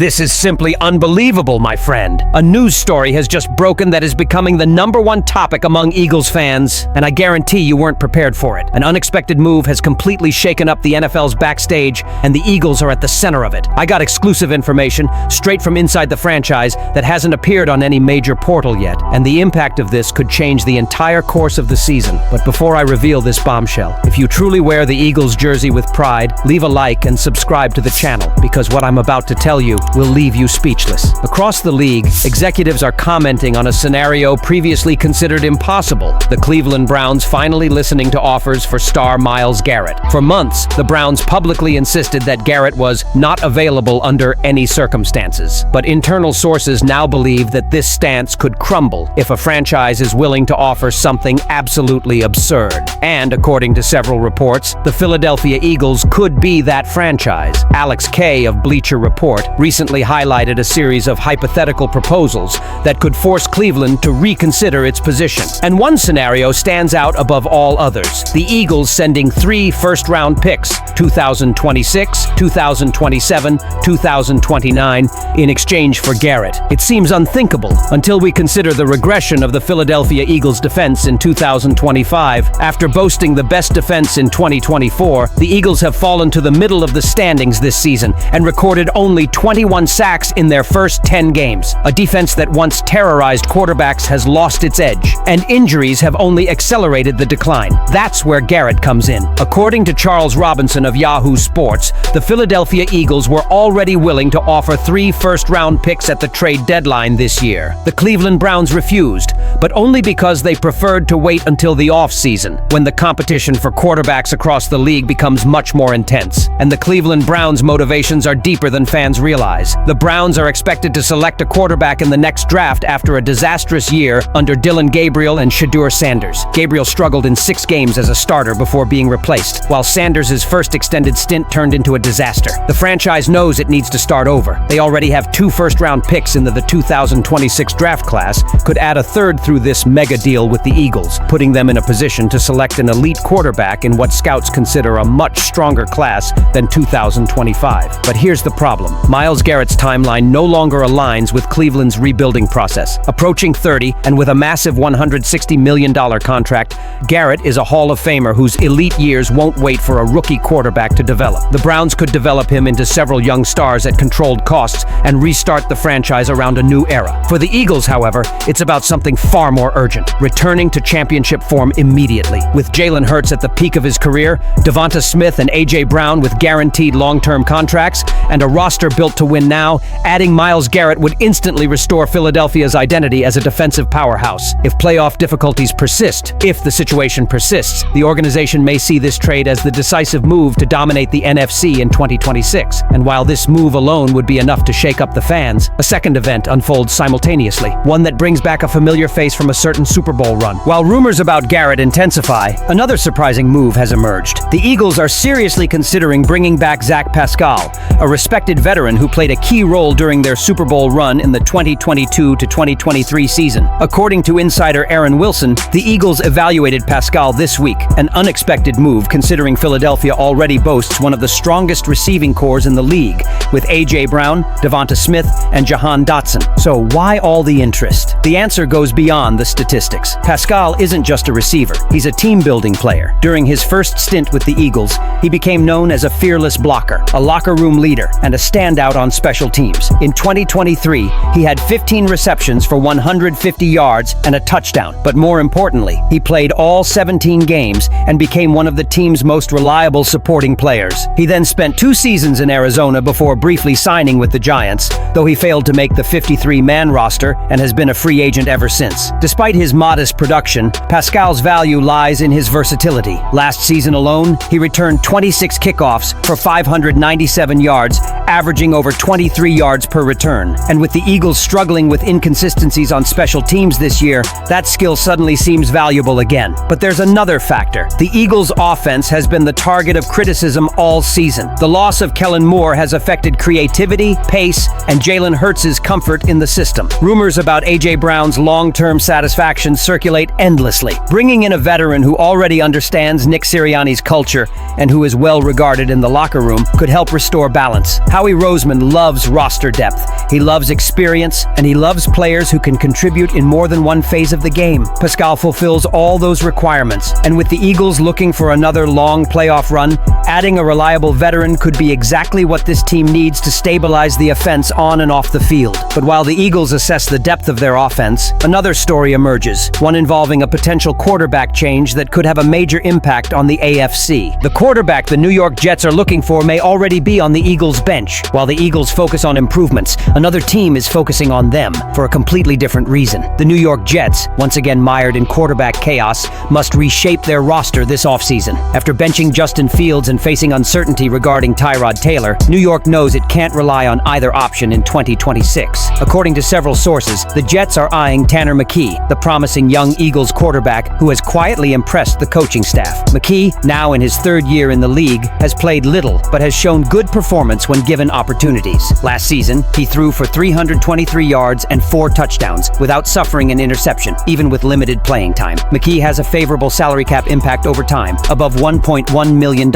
This is simply unbelievable, my friend. A news story has just broken that is becoming the #1 topic among Eagles fans, and I guarantee you weren't prepared for it. An unexpected move has completely shaken up the NFL's backstage, and the Eagles are at the center of it. I got exclusive information straight from inside the franchise that hasn't appeared on any major portal yet, and the impact of this could change the entire course of the season. But before I reveal this bombshell, if you truly wear the Eagles jersey with pride, leave a like and subscribe to the channel, because what I'm about to tell you will leave you speechless. Across the league, executives are commenting on a scenario previously considered impossible: the Cleveland Browns finally listening to offers for star Myles Garrett. For months, the Browns publicly insisted that Garrett was not available under any circumstances. But internal sources now believe that this stance could crumble if a franchise is willing to offer something absolutely absurd. And according to several reports, the Philadelphia Eagles could be that franchise. Alex Kay of Bleacher Report recently highlighted a series of hypothetical proposals that could force Cleveland to reconsider its position. And one scenario stands out above all others: the Eagles sending 3 first-round picks, 2026, 2027, 2029, in exchange for Garrett. It seems unthinkable until we consider the regression of the Philadelphia Eagles defense in 2025. After boasting the best defense in 2024, the Eagles have fallen to the middle of the standings this season and recorded only 21 sacks in their first 10 games. A defense that once terrorized quarterbacks has lost its edge, and injuries have only accelerated the decline. That's where Garrett comes in. According to Charles Robinson of Yahoo Sports, the Philadelphia Eagles were already willing to offer 3 first-round picks at the trade deadline this year. The Cleveland Browns refused, but only because they preferred to wait until the off-season, when the competition for quarterbacks across the league becomes much more intense. And the Cleveland Browns' motivations are deeper than fans realize. The Browns are expected to select a quarterback in the next draft after a disastrous year under Dillon Gabriel and Shedeur Sanders. Gabriel struggled in 6 games as a starter before being replaced, while Sanders' first extended stint turned into a disaster. The franchise knows it needs to start over. They already have 2 first-round picks in the 2026 draft class, could add a third through this mega deal with the Eagles, putting them in a position to select an elite quarterback in what scouts consider a much stronger class than 2025. But here's the problem: Myles Garrett's timeline no longer aligns with Cleveland's rebuilding process. Approaching 30 and with a massive $160 million contract, Garrett is a Hall of Famer whose elite years won't wait for a rookie quarterback to develop. The Browns could develop him into several young stars at controlled costs and restart the franchise around a new era. For the Eagles, however, it's about something far more urgent: returning to championship form immediately. With Jalen Hurts at the peak of his career, Devonta Smith and A.J. Brown with guaranteed long-term contracts, and a roster built to win now, adding Myles Garrett would instantly restore Philadelphia's identity as a defensive powerhouse. If playoff difficulties persist, if the situation persists, the organization may see this trade as the decisive move to dominate the NFC in 2026. And while this move alone would be enough to shake up the fans, a second event unfolds simultaneously, one that brings back a familiar face from a certain Super Bowl run. While rumors about Garrett intensify, another surprising move has emerged. The Eagles are seriously considering bringing back Zack Pascal, a respected veteran who played a key role during their Super Bowl run in the 2022 to 2023 season. According to insider Aaron Wilson, the Eagles evaluated Pascal this week, an unexpected move considering Philadelphia already boasts one of the strongest receiving corps in the league, with A.J. Brown, Devonta Smith, and Jahan Dotson. So why all the interest? The answer goes beyond the statistics. Pascal isn't just a receiver, he's a team-building player. During his first stint with the Eagles, he became known as a fearless blocker, a locker room leader, and a standout on special teams. In 2023, he had 15 receptions for 150 yards and a touchdown. But more importantly, he played all 17 games and became one of the team's most reliable supporting players. He then spent 2 seasons in Arizona before briefly signing with the Giants, though he failed to make the 53-man roster and has been a free agent ever since. Despite his modest production, Pascal's value lies in his versatility. Last season alone, he returned 26 kickoffs for 597 yards, averaging over 23 yards per return. And with the Eagles struggling with inconsistencies on special teams this year, that skill suddenly seems valuable again. But there's another factor. The Eagles' offense has been the target of criticism all season. The loss of Kellen Moore has affected creativity, pace, and Jalen Hurts' comfort in the system. Rumors about A.J. Brown's long-term satisfaction circulate endlessly. Bringing in a veteran who already understands Nick Sirianni's culture and who is well regarded in the locker room could help restore balance. Howie Roseman loves roster depth. He loves experience, and he loves players who can contribute in more than one phase of the game. Pascal fulfills all those requirements, and with the Eagles looking for another long playoff run, adding a reliable veteran could be exactly what this team needs to stabilize the offense on and off the field. But while the Eagles assess the depth of their offense, another story emerges, one involving a potential quarterback change that could have a major impact on the AFC. The quarterback the New York Jets are looking for may already be on the Eagles' bench. While the Eagles focus on improvements, another team is focusing on them for a completely different reason. The New York Jets, once again mired in quarterback chaos, must reshape their roster this offseason. After benching Justin Fields and facing uncertainty regarding Tyrod Taylor, New York knows it can't rely on either option in 2026. According to several sources, the Jets are eyeing Tanner McKee, the promising young Eagles quarterback who has quietly impressed the coaching staff. McKee, now in his third year in the league, has played little but has shown good performance when given opportunities. Last season, he threw for 323 yards and 4 touchdowns without suffering an interception, even with limited playing time. McKee has a favorable salary cap impact over time, above $1.1 million,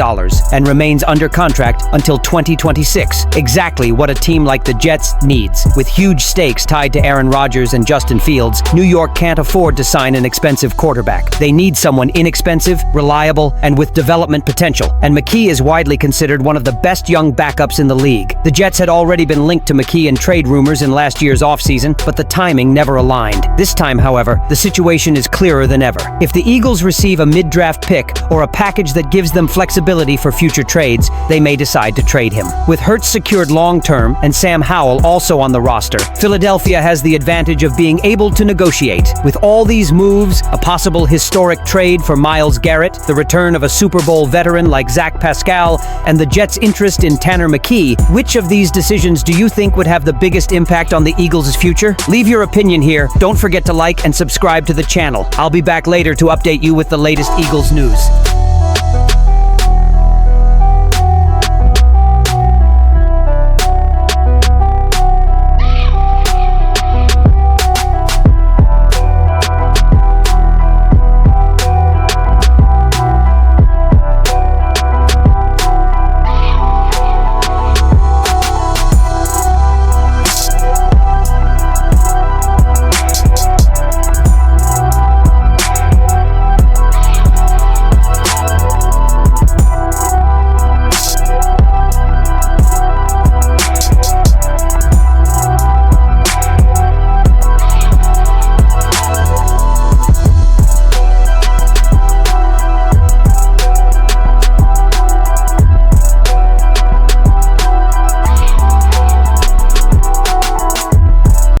and remains under contract until 2026, exactly what a team like the Jets needs. With huge stakes tied to Aaron Rodgers and Justin Fields, New York can't afford to sign an expensive quarterback. They need someone inexpensive, reliable, and with development potential, and McKee is widely considered one of the best young backups in the league. The Jets had already been linked to McKee in trade rumors in last year's offseason, but the timing never aligned. This time, however, the situation is clearer than ever. If the Eagles receive a mid-draft pick or a package that gives them flexibility for future trades, they may decide to trade him. With Hurts secured long-term and Sam Howell also on the roster, Philadelphia has the advantage of being able to negotiate. With all these moves, a possible historic trade for Myles Garrett, the return of a Super Bowl veteran like Zack Pascal, and the Jets' interest in Tanner McKee, which of these decisions do you think would have the biggest impact on the Eagles' future? Leave your opinion here. Don't forget to like and subscribe to the channel. I'll be back later to update you with the latest Eagles news.